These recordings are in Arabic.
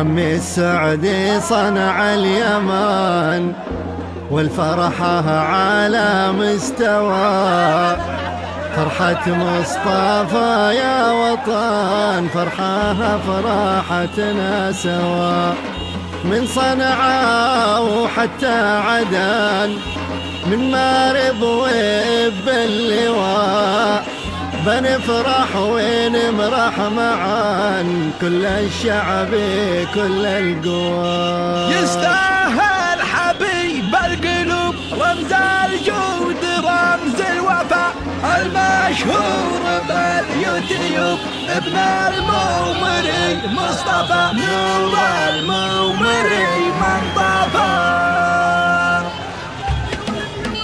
عمي السعدي صنع اليمن والفرحة على مستوى. فرحة مصطفى يا وطن فرحة فرحتنا سوا. من صنعاء وحتى عدن من مارب وباللواء بنفرح ونمرح معا كل الشعب كل القوى. يستاهل حبيب القلوب رمز الجود رمز الوفاء المشهور باليوتيوب ابن المومري مصطفى نور المومري من طفى.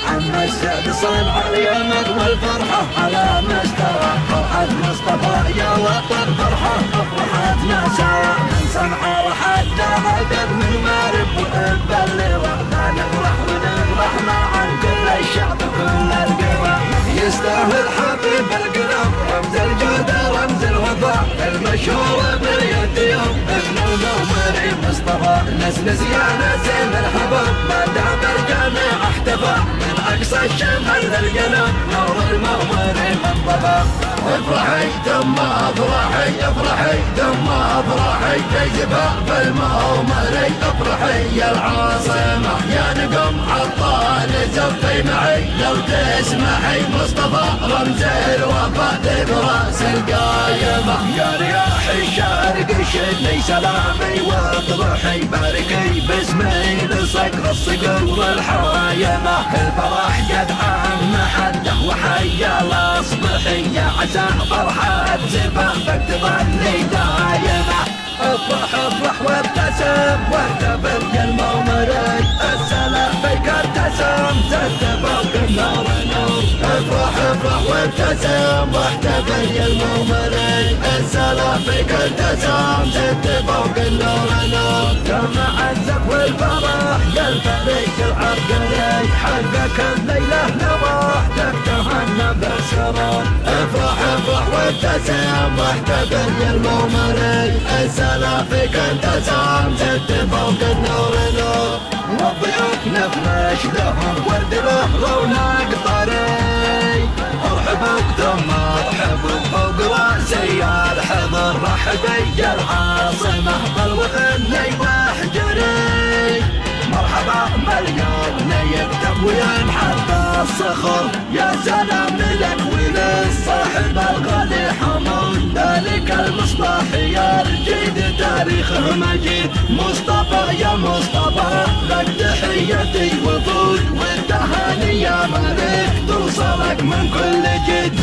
عم السعد صنع اليمن والفرحة على مستوى. فرحة مصطفى يا وطن فرحة فرحتنا سوا. من صنعاء وحتى عدن من مارب وباللواء نفرح ونفرح معا كل الشعب كل القوى. يستاهل حبيب القلوب رمز الجود رمز الوفاء المشهور باليوتيوب ابن المومري مصطفى. نسل زيانة زين الحباب ما دام الجميع احتفى. من اقصى الشمال للقلب نور المومري من طفى. افرحي ثم افرحي افرحي ثم افرحي تجبه المومري. افرحي يا العاصمة يا نقم عطان زبطي معي لو تسمحي. مصطفى رمز الوفاء براس القايمة. يا رياح الشارق شدي سلامي واطرحي باركي باسمي لصقر الصقر والحوايمة. الفرح قد عام حده وحيا الاصبحي يا عسى فرحة زفافك تظلي دايمة. افرح افرح وابتسم واحتفل يا المومري. السلام فيك ابتسم زدت فوق النور نور. افرح افرح وابتسم واحتفل يا المومري. السلام فيك ابتسم زدت فوق النور نور. جمع الزف والفرح يا الفريق العبقري. حقك الليلة لوحدك تهنى بالسرور. افرح افرح وابتسم واحتفل يا المومري. السلام فيك ابتسم زدت فوق النور نور. والضيوف نفرش لهم ورد له رونق طري. ارحبوا ثم ارحبوا فوق راسي الحضر. رحبي يا العاصمة بالوطني واحجري. مرحبا مليون يكتب وينحب الصخر. يا سلام لك وللصاحب الغالي حمود. ذلك المصباح يا الجيد تاريخه مجيد. مصطفى يا مصطفى لك تحيتي وفود والتهاني يا ملك توصلك من كل جد.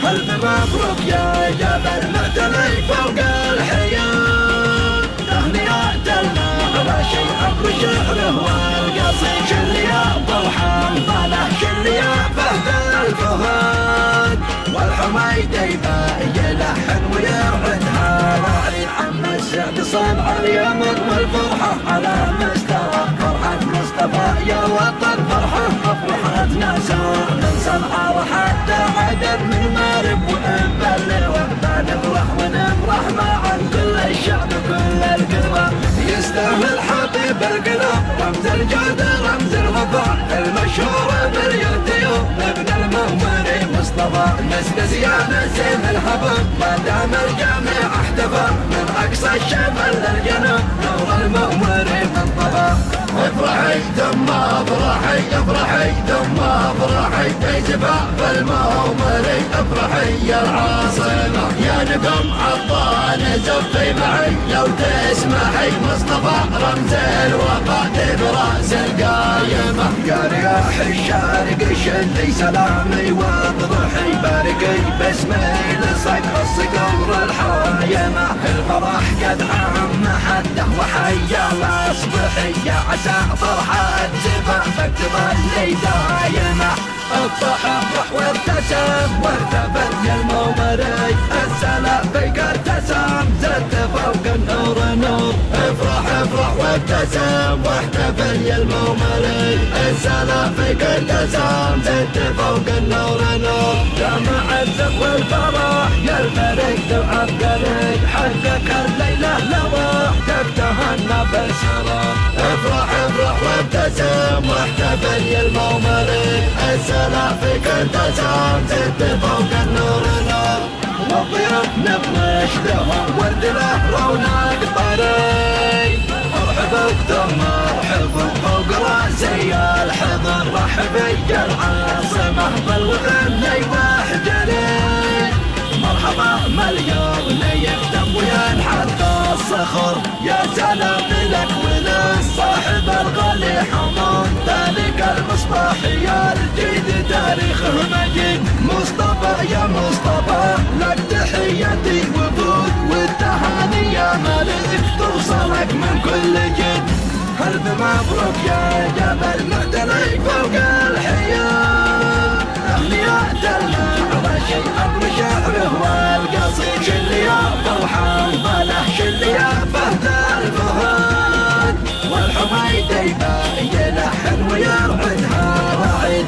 ألف مبروك يا جبل معتلي فوق الحياة. تهنئات لنا على شيء عبر شعره والقصيد. شل يا برحان طاله شل يا فهد الفهد. والحميدي يلحن ويرعدها راعي. عم السعد صنع اليمن والفرحة على مستوى. فرحة مصطفى يا وطن فرحة فرحتنا سوا. من صنعاء وحتى عدن من مارب وباللواء نفرح ونفرح معا كل الشعب كل القوى. يستاهل حبيب القلوب رمز الجود رمز الوفاء المشهور باليوتيوب ابن المومري مصطفى. نسل زيانة زين الحباب ما دام الجميع احتفى. من اقصى الشمال للجنوب نور المومري من طفى. افرحي ثم افرحي افرحي ثم افرحي تجبه المومري. افرحي يا العاصمة يا نقم عطان زبطي معي لو تسمحي. مصطفى رمز الوفاء براس القايمة. يا رياح الشارق شدي سلامي واضرحي باركي باسمي لصقر الصقر الحوايمة. الفرح قد عام حده وحيا الاصبحي يا عسى فرحة زفافك تظلي دايمة. افرح افرح وابتسم واحتفل يا المومري. السلام فيك ابتسم زدت فوق النور نور. افرح افرح وابتسم واحتفل يا المومري. السلام فيك ابتسم زدت فوق النور نور. جمع الزف والفرح يا الفريق العبقري. حقك الليلة لوحدك تهنى بشرا. افرح افرح وابتسم واحتفل يا المومري، السلافك انتسم زدت فوق النور نور. والضيوف نفرش لهم ورد له رونق طري، ارحبوا بدم مرحبا فوق راسي الحضر، رحبي العاصمة بالوغني وحجري. مرحبا مليون يكتب وينحط الصخر، يا سلام لك وللصاحب الغالي حمود، ذلك المصباحي الجديد تاريخه مجيد. مصطفى يا مصطفى لك تحياتي وفود والتهاني يا ملك توصلك من كل جد. ألف مبروك يا جبل معتلي فوق الحياة، أغنيات المعرش أبو شعره والقصيد، شل يا فرحان ظله شل يا فهد الفهد، والحميدي يلحن ويرعدها رعد.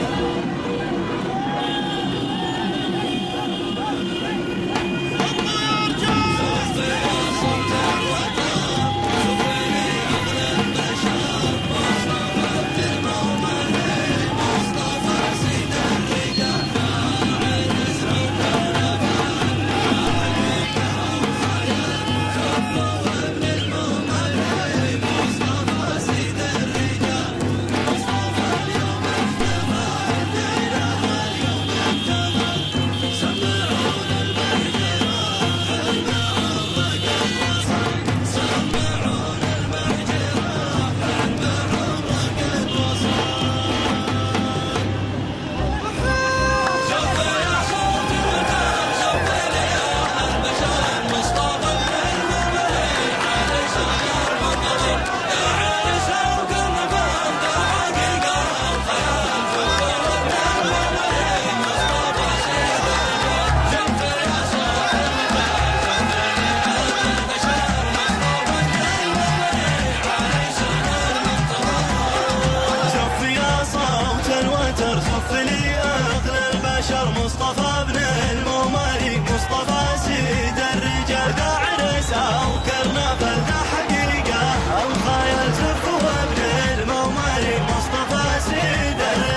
مصطفى ابن الممالي، مصطفى سيد الرجال، ذا عرسه وكرنفل ذا حقيقه، الخيال زفو ابن الممالي، مصطفى سيد الرجال.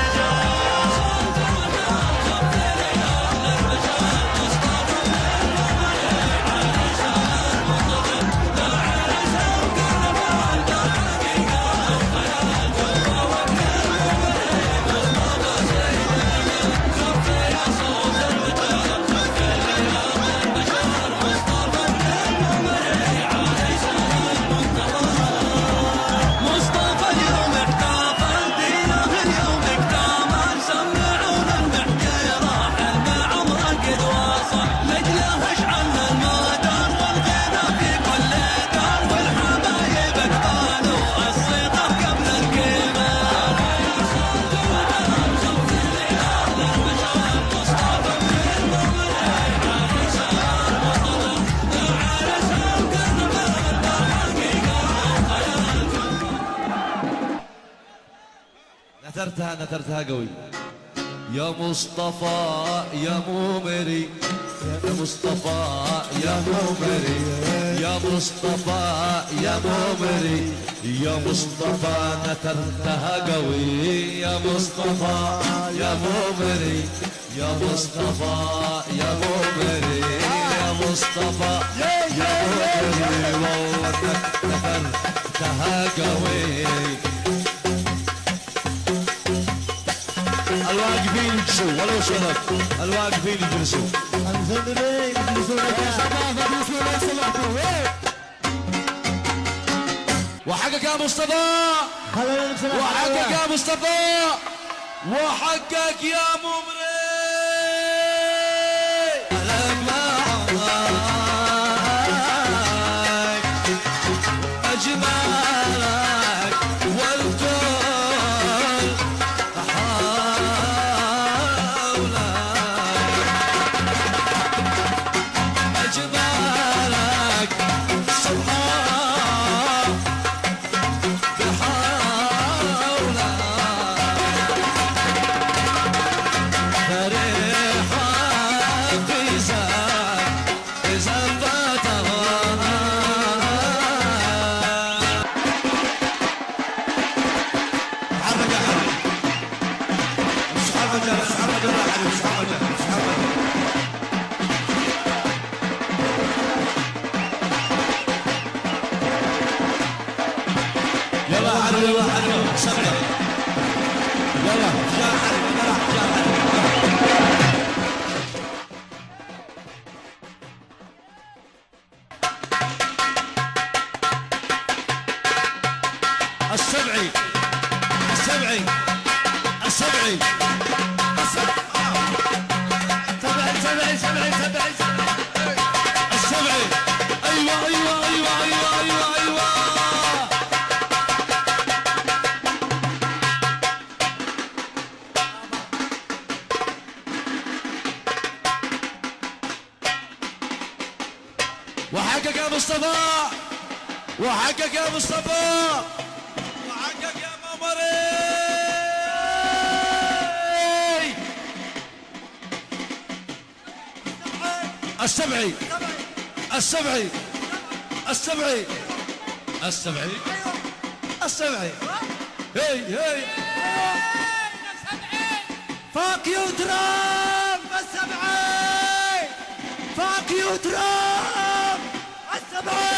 نثرتها قوي. يا مصطفى يا ممري، يا مصطفى يا ممري، يا مصطفى يا ممري، يا مصطفى نثرتها قوي. يا مصطفى يا ممري، يا مصطفى يا ممري، يا مصطفى يا ممري، والله نثرتها قوي. الواقفين يجلسوا ولو شنط، الواقفين يجلسوا. وحقك يا مصطفى، وحقك يا مصطفى، وحقك يا ممري. أجمالك والكل أجمالك سبحان بحولك فريحة في زنبتها. حلوة حلوة سبعة. يلا جاء حلوة يلا جاء حلوة. السبعي السبعي السبعي سبعي سبعي سبعي السبعي. ايوه ايوه ايوه ايوه ايوه ايوه. وحقك يا مصطفى وحقك يا مصطفى وحقك يا مامري. السبعي السبعي السبعي السبعي السبعي. هي هي فاك يو ترام السبعي فاك يو ترام السبعي.